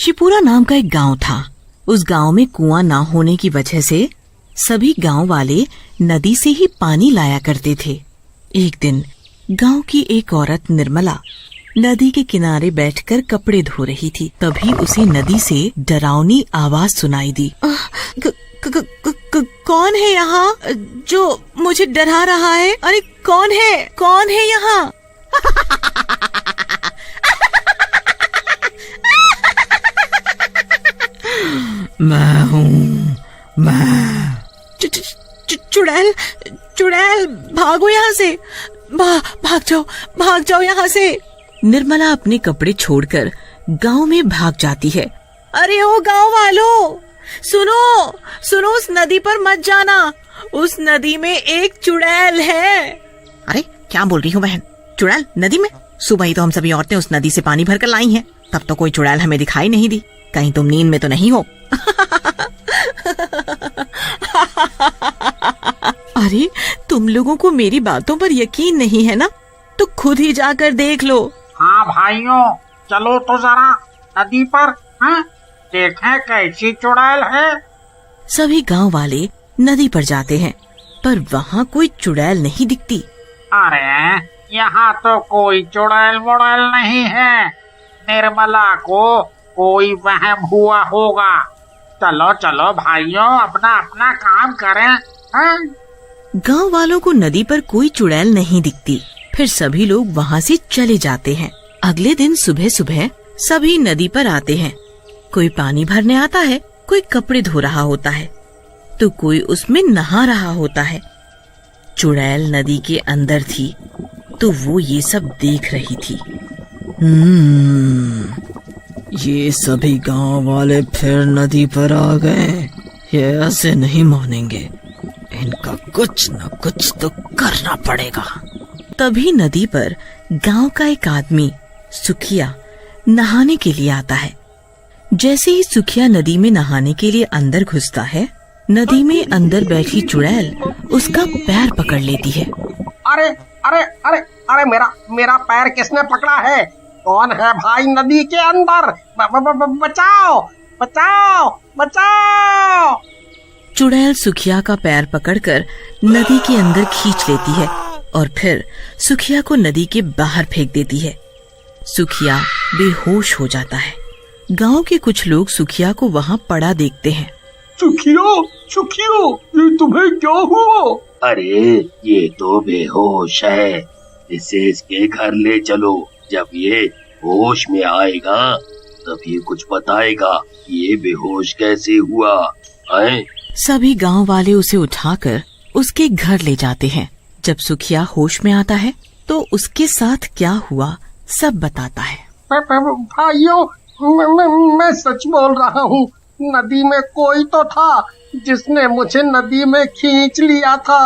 शिवपुरा नाम का एक गांव था। उस गांव में कुआं ना होने की वजह से सभी गांव वाले नदी से ही पानी लाया करते थे। एक दिन गांव की एक औरत निर्मला नदी के किनारे बैठकर कपड़े धो रही थी। तभी उसे नदी से डरावनी आवाज सुनाई दी। कौन है यहाँ जो मुझे डरा रहा है? अरे कौन है यहाँ? मैं हूँ, मैं। चुड़ैल भागो यहाँ से, भाग जाओ यहाँ से। निर्मला अपने कपड़े छोड़कर गांव में भाग जाती है। अरे ओ गांव वालों, सुनो, उस नदी पर मत जाना। उस नदी में एक चुड़ैल है। अरे क्या बोल रही हो बहन? चुड़ैल नदी में? सुबह ही तो हम सभी औरतें उस नदी से पानी भरकर लाई हैं। तब तो कोई चुड़ैल हमें दिखाई नहीं दी। कहीं तुम नींद में तो नहीं हो? अरे तुम लोगों को मेरी बातों पर यकीन नहीं है ना, तो खुद ही जाकर देख लो। हाँ भाइयों, चलो तो जरा नदी पर, हाँ, देखें कैसी चुड़ैल है। सभी गांव वाले नदी पर जाते हैं, पर वहाँ कोई चुड़ैल नहीं दिखती। अरे यहाँ तो कोई चुड़ैल मुड़ैल नहीं है। निर्मला को कोई वहम हुआ होगा। चलो भाइयों, अपना काम करें, हाँ? गांव वालों को नदी पर कोई चुड़ैल नहीं दिखती। फिर सभी लोग वहाँ से चले जाते हैं। अगले दिन सुबह सुबह सभी नदी पर आते हैं। कोई पानी भरने आता है, कोई कपड़े धो रहा होता है, तो कोई उसमें नहा रहा होता है। चुड़ैल नदी के अंदर थी, तो वो ये सब देख रही थी। ये सभी गांव वाले फिर नदी पर आ गए। ये ऐसे नहीं मानेंगे, इनका कुछ न कुछ तो करना पड़ेगा। तभी नदी पर गांव का एक आदमी सुखिया नहाने के लिए आता है। जैसे ही सुखिया नदी में नहाने के लिए अंदर घुसता है, नदी में अंदर बैठी चुड़ैल उसका पैर पकड़ लेती है। अरे अरे अरे अरे मेरा पैर किसने पकड़ा है? कौन है भाई नदी के अंदर? बचाओ बचाओ बचाओ! चुड़ैल सुखिया का पैर पकड़कर नदी के अंदर खींच लेती है और फिर सुखिया को नदी के बाहर फेंक देती है। सुखिया बेहोश हो जाता है। गांव के कुछ लोग सुखिया को वहाँ पड़ा देखते हैं। सुखियो, ये तुम्हें क्या हुआ? अरे ये तो बेहोश है, इसे इसके घर ले चलो। जब ये होश में आएगा तब ये कुछ बताएगा ये बेहोश कैसे हुआ है। सभी गांव वाले उसे उठाकर उसके घर ले जाते हैं। जब सुखिया होश में आता है तो उसके साथ क्या हुआ सब बताता है। भाइयों, मैं सच बोल रहा हूँ। नदी में कोई तो था जिसने मुझे नदी में खींच लिया था।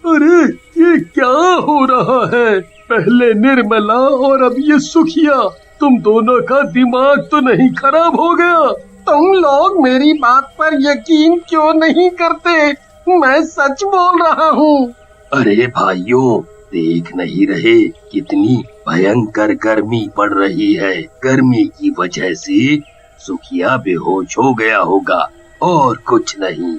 अरे ये क्या हो रहा है? पहले निर्मला और अब ये सुखिया, तुम दोनों का दिमाग तो नहीं खराब हो गया? तुम लोग मेरी बात पर यकीन क्यों नहीं करते? मैं सच बोल रहा हूँ। अरे भाइयों, देख नहीं रहे कितनी भयंकर गर्मी पड़ रही है। गर्मी की वजह से सुखिया बेहोश हो गया होगा और कुछ नहीं।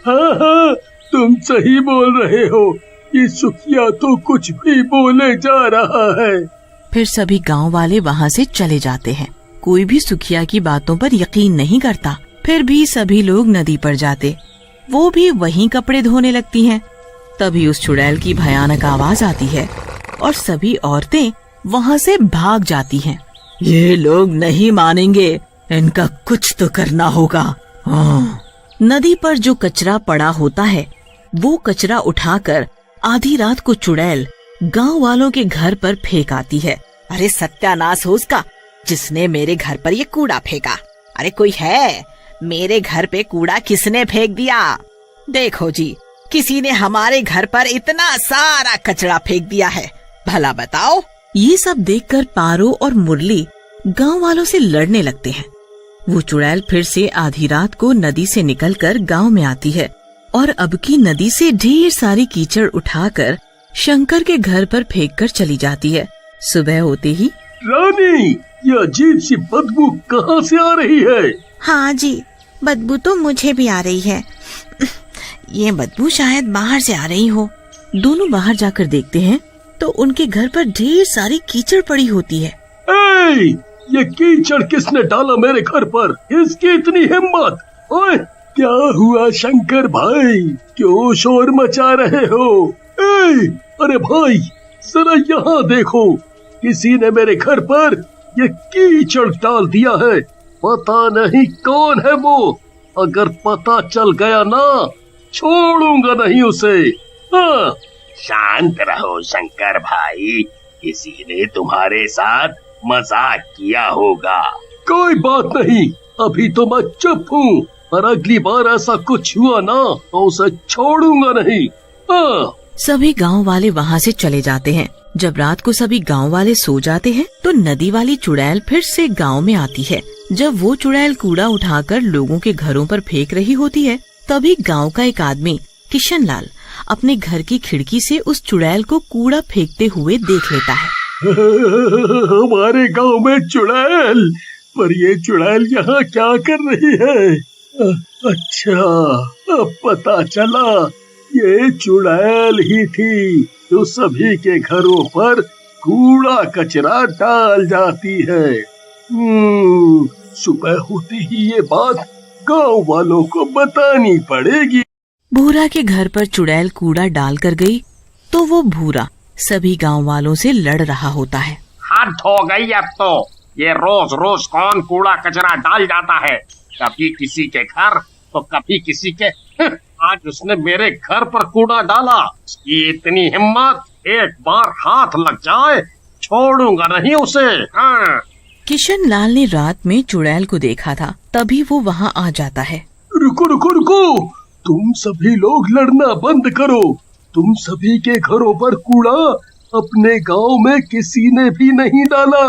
हाँ, तुम सही बोल रहे हो। ये सुखिया तो कुछ भी बोले जा रहा है। फिर सभी गांव वाले वहाँ से चले जाते हैं। कोई भी सुखिया की बातों पर यकीन नहीं करता। फिर भी सभी लोग नदी पर जाते, वो भी वहीं कपड़े धोने लगती हैं। तभी उस चुड़ैल की भयानक आवाज आती है और सभी औरतें वहाँ से भाग जाती हैं। ये लोग नहीं मानेंगे, इनका कुछ तो करना होगा। हाँ। नदी पर जो कचरा पड़ा होता है, वो कचरा उठाकर आधी रात को चुड़ैल गांव वालों के घर पर फेंक आती है। अरे सत्यानाश हो उसका, जिसने मेरे घर पर ये कूड़ा फेंका। अरे कोई है? मेरे घर पे कूड़ा किसने फेंक दिया? देखो जी, किसी ने हमारे घर पर इतना सारा कचरा फेंक दिया है। भला बताओ। ये सब देखकर पारो और मुरली गांव वालों से लड़ने लगते हैं। वो चुड़ैल फिर से आधी रात को नदी से निकलकर गांव में आती है और अब की नदी से ढेर सारी कीचड़ उठाकर शंकर के घर पर फेंक कर चली जाती है। सुबह होते ही रानी, ये अजीब सी बदबू कहाँ से आ रही है? हाँ जी, बदबू तो मुझे भी आ रही है। ये बदबू शायद बाहर से आ रही हो। दोनों बाहर जाकर देखते हैं तो उनके घर पर ढेर सारी कीचड़ पड़ी होती है। ए, ये कीचड़ किसने डाला मेरे घर पर? इसकी इतनी हिम्मत! ओए, क्या हुआ शंकर भाई, क्यों शोर मचा रहे हो? ए, अरे भाई जरा यहाँ देखो, किसी ने मेरे घर पर ये कीचड़ डाल दिया है। पता नहीं कौन है वो, अगर पता चल गया ना छोड़ूंगा नहीं उसे। हाँ। शांत रहो शंकर भाई, किसी ने तुम्हारे साथ मजाक किया होगा। कोई बात नहीं, अभी तो मैं चुप हूँ, पर अगली बार ऐसा कुछ हुआ ना तो उसे छोड़ूंगा नहीं। हाँ। सभी गांव वाले वहाँ से चले जाते हैं। जब रात को सभी गांव वाले सो जाते हैं तो नदी वाली चुड़ैल फिर से गांव में आती है। जब वो चुड़ैल कूड़ा उठाकर लोगों के घरों पर फेंक रही होती है, तभी गांव का एक आदमी किशन लाल अपने घर की खिड़की से उस चुड़ैल को कूड़ा फेंकते हुए देख लेता है। हमारे गांव में चुड़ैल, पर ये चुड़ैल यहाँ क्या कर रही है? अच्छा, अब पता चला, ये चुड़ैल ही थी जो सभी के घरों पर कूड़ा कचरा डाल जाती है। सुबह होते ही ये बात गांव वालों को बतानी पड़ेगी। भूरा के घर पर चुड़ैल कूड़ा डाल कर गई तो वो भूरा सभी गांव वालों से लड़ रहा होता है। हद हो गई अब तो, ये रोज रोज कौन कूड़ा कचरा डाल जाता है, कभी किसी के घर तो कभी किसी के। आज उसने मेरे घर पर कूड़ा डाला, उसकी इतनी हिम्मत, एक बार हाथ लग जाए छोड़ूंगा नहीं उसे। हाँ। किशन लाल ने रात में चुड़ैल को देखा था, तभी वो वहाँ आ जाता है। रुको रुको रुको, तुम सभी लोग लड़ना बंद करो। तुम सभी के घरों पर कूड़ा अपने गांव में किसी ने भी नहीं डाला।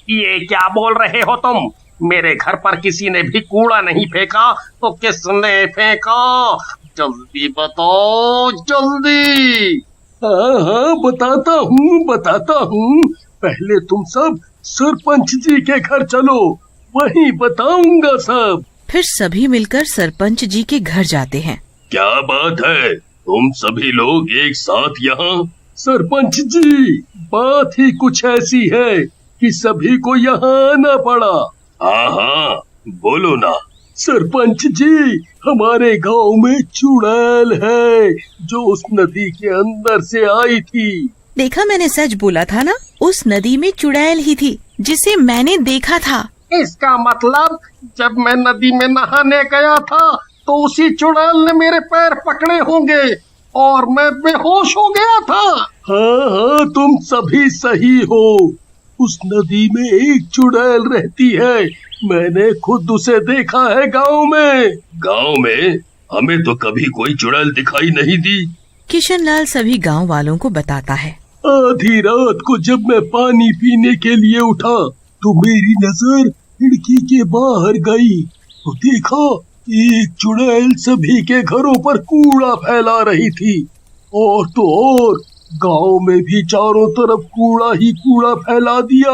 ये क्या बोल रहे हो तुम? मेरे घर पर किसी ने भी कूड़ा नहीं फेंका तो किसने फेंका? जल्दी बताओ, जल्दी। हाँ हाँ, बताता हूँ। पहले तुम सब सरपंच जी के घर चलो, वहीं बताऊंगा सब। फिर सभी मिलकर सरपंच जी के घर जाते हैं। क्या बात है, तुम सभी लोग एक साथ यहाँ? सरपंच जी, बात ही कुछ ऐसी है कि सभी को यहाँ आना पड़ा। हाँ हाँ, बोलो ना। सरपंच जी, हमारे गांव में चुड़ैल है जो उस नदी के अंदर से आई थी। देखा, मैंने सच बोला था ना, उस नदी में चुड़ैल ही थी जिसे मैंने देखा था। इसका मतलब जब मैं नदी में नहाने गया था तो उसी चुड़ैल ने मेरे पैर पकड़े होंगे और मैं बेहोश हो गया था। हाँ हाँ, तुम सभी सही हो। उस नदी में एक चुड़ैल रहती है, मैंने खुद उसे देखा है गांव में। गांव में? हमें तो कभी कोई चुड़ैल दिखाई नहीं दी। किशन लाल सभी गांव वालों को बताता है। आधी रात को जब मैं पानी पीने के लिए उठा तो मेरी नजर खिड़की के बाहर गई तो देखा एक चुड़ैल सभी के घरों पर कूड़ा फैला रही थी। और तो और गांव में भी चारों तरफ कूड़ा ही कूड़ा फैला दिया।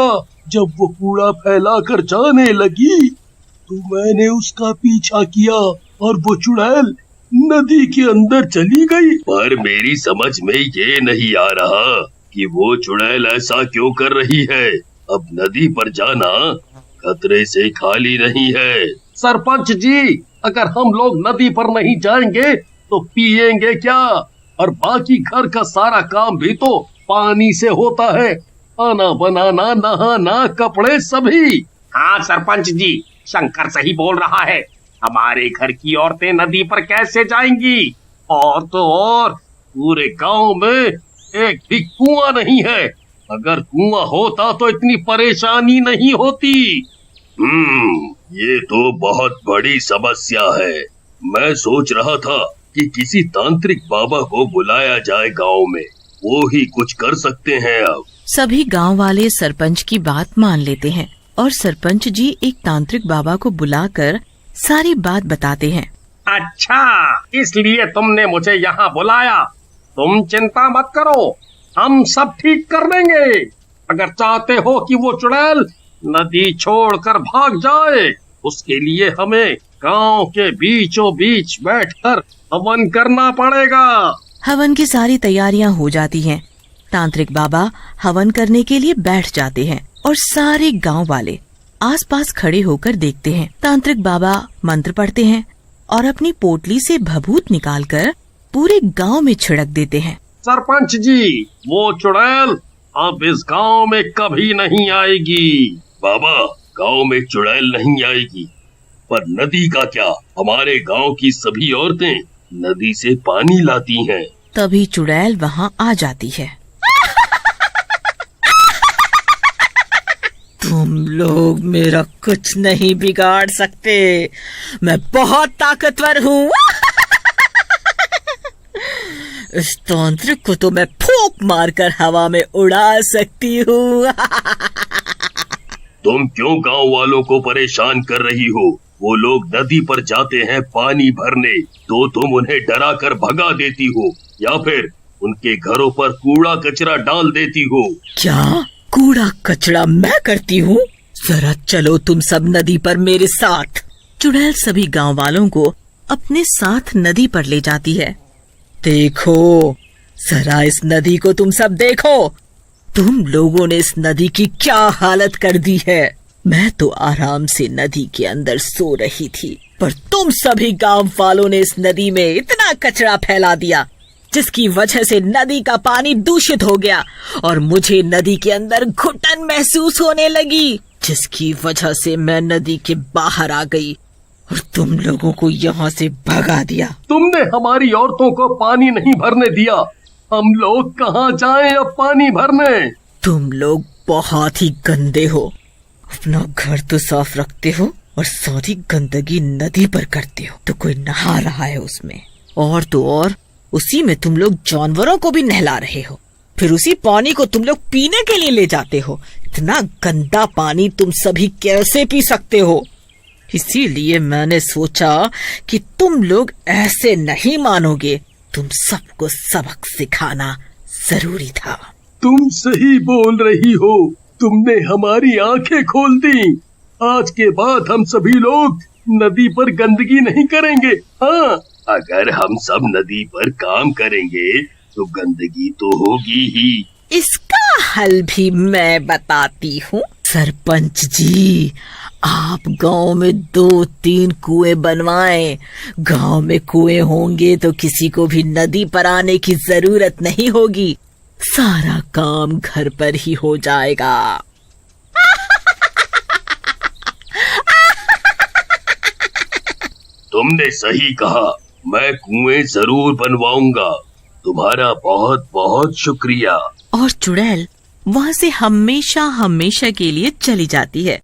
जब वो कूड़ा फैला कर जाने लगी तो मैंने उसका पीछा किया और वो चुड़ैल नदी के अंदर चली गई। पर मेरी समझ में ये नहीं आ रहा कि वो चुड़ैल ऐसा क्यों कर रही है। अब नदी पर जाना खतरे से खाली नहीं है। सरपंच जी, अगर हम लोग नदी पर नहीं जाएंगे तो पिएंगे क्या? और बाकी घर का सारा काम भी तो पानी से होता है, खाना बनाना, नहाना, कपड़े सभी। हाँ सरपंच जी, शंकर सही बोल रहा है, हमारे घर की औरतें नदी पर कैसे जाएंगी? और तो और पूरे गांव में एक भी कुआं नहीं है, अगर कुआं होता तो इतनी परेशानी नहीं होती। ये तो बहुत बड़ी समस्या है। मैं सोच रहा था कि किसी तांत्रिक बाबा को बुलाया जाए गांव में, वो ही कुछ कर सकते हैं। अब सभी गांव वाले सरपंच की बात मान लेते हैं और सरपंच जी एक तांत्रिक बाबा को बुलाकर सारी बात बताते हैं। अच्छा, इसलिए तुमने मुझे यहाँ बुलाया। तुम चिंता मत करो, हम सब ठीक कर देंगे। अगर चाहते हो कि वो चुड़ैल नदी छोड़कर भाग जाए, उसके लिए हमें गांव के बीचों बीच बैठकर हवन करना पड़ेगा। हवन की सारी तैयारियां हो जाती हैं। तांत्रिक बाबा हवन करने के लिए बैठ जाते हैं और सारे गांव वाले आसपास खड़े होकर देखते हैं। तांत्रिक बाबा मंत्र पढ़ते हैं और अपनी पोटली से भभूत निकालकर पूरे गांव में छिड़क देते हैं। सरपंच जी, वो चुड़ैल अब इस गांव में कभी नहीं आएगी। बाबा, गांव में चुड़ैल नहीं आएगी, पर नदी का क्या? हमारे गांव की सभी औरतें नदी से पानी लाती हैं। तभी चुड़ैल वहाँ आ जाती है। तुम लोग मेरा कुछ नहीं बिगाड़ सकते, मैं बहुत ताकतवर हूँ। इस तांत्रिक को तो मैं फूंक मारकर हवा में उड़ा सकती हूँ। तुम क्यों गांव वालों को परेशान कर रही हो? वो लोग नदी पर जाते हैं पानी भरने, तो तुम उन्हें डरा कर भगा देती हो या फिर उनके घरों पर कूड़ा कचरा डाल देती हो। क्या कूड़ा कचरा मैं करती हूँ? जरा चलो तुम सब नदी पर मेरे साथ। चुड़ैल सभी गांव वालों को अपने साथ नदी पर ले जाती है। देखो, जरा इस नदी को तुम सब देखो। तुम लोगों ने इस नदी की क्या हालत कर दी है। मैं तो आराम से नदी के अंदर सो रही थी, पर तुम सभी गांव वालों ने इस नदी में इतना कचरा फैला दिया, जिसकी वजह से नदी का पानी दूषित हो गया और मुझे नदी के अंदर घुटन महसूस होने लगी, जिसकी वजह से मैं नदी के बाहर आ गई और तुम लोगों को यहाँ से भगा दिया। तुमने हमारी औरतों को पानी नहीं भरने दिया, हम लोग कहाँ जाएं अब पानी भरने? तुम लोग बहुत ही गंदे हो। अपना घर तो साफ रखते हो और सारी गंदगी नदी पर करते हो, तो कोई नहा रहा है उसमें। और तो और उसी में तुम लोग जानवरों को भी नहला रहे हो, फिर उसी पानी को तुम लोग पीने के लिए ले जाते हो। इतना गंदा पानी तुम सभी कैसे पी सकते हो? इसीलिए मैंने सोचा कि तुम लोग ऐसे नहीं मानोगे, तुम सबको सबक सिखाना जरूरी था। तुम सही बोल रही हो, तुमने हमारी आंखें खोल दी। आज के बाद हम सभी लोग नदी पर गंदगी नहीं करेंगे। हाँ, अगर हम सब नदी पर काम करेंगे तो गंदगी तो होगी ही। इसका हल भी मैं बताती हूँ। सरपंच जी, आप गांव में 2-3 कुएं बनवाएं। गांव में कुएं होंगे तो किसी को भी नदी पर आने की जरूरत नहीं होगी, सारा काम घर पर ही हो जाएगा। तुमने सही कहा, मैं कुएं जरूर बनवाऊंगा। तुम्हारा बहुत बहुत शुक्रिया। और चुड़ैल वहाँ से हमेशा हमेशा के लिए चली जाती है।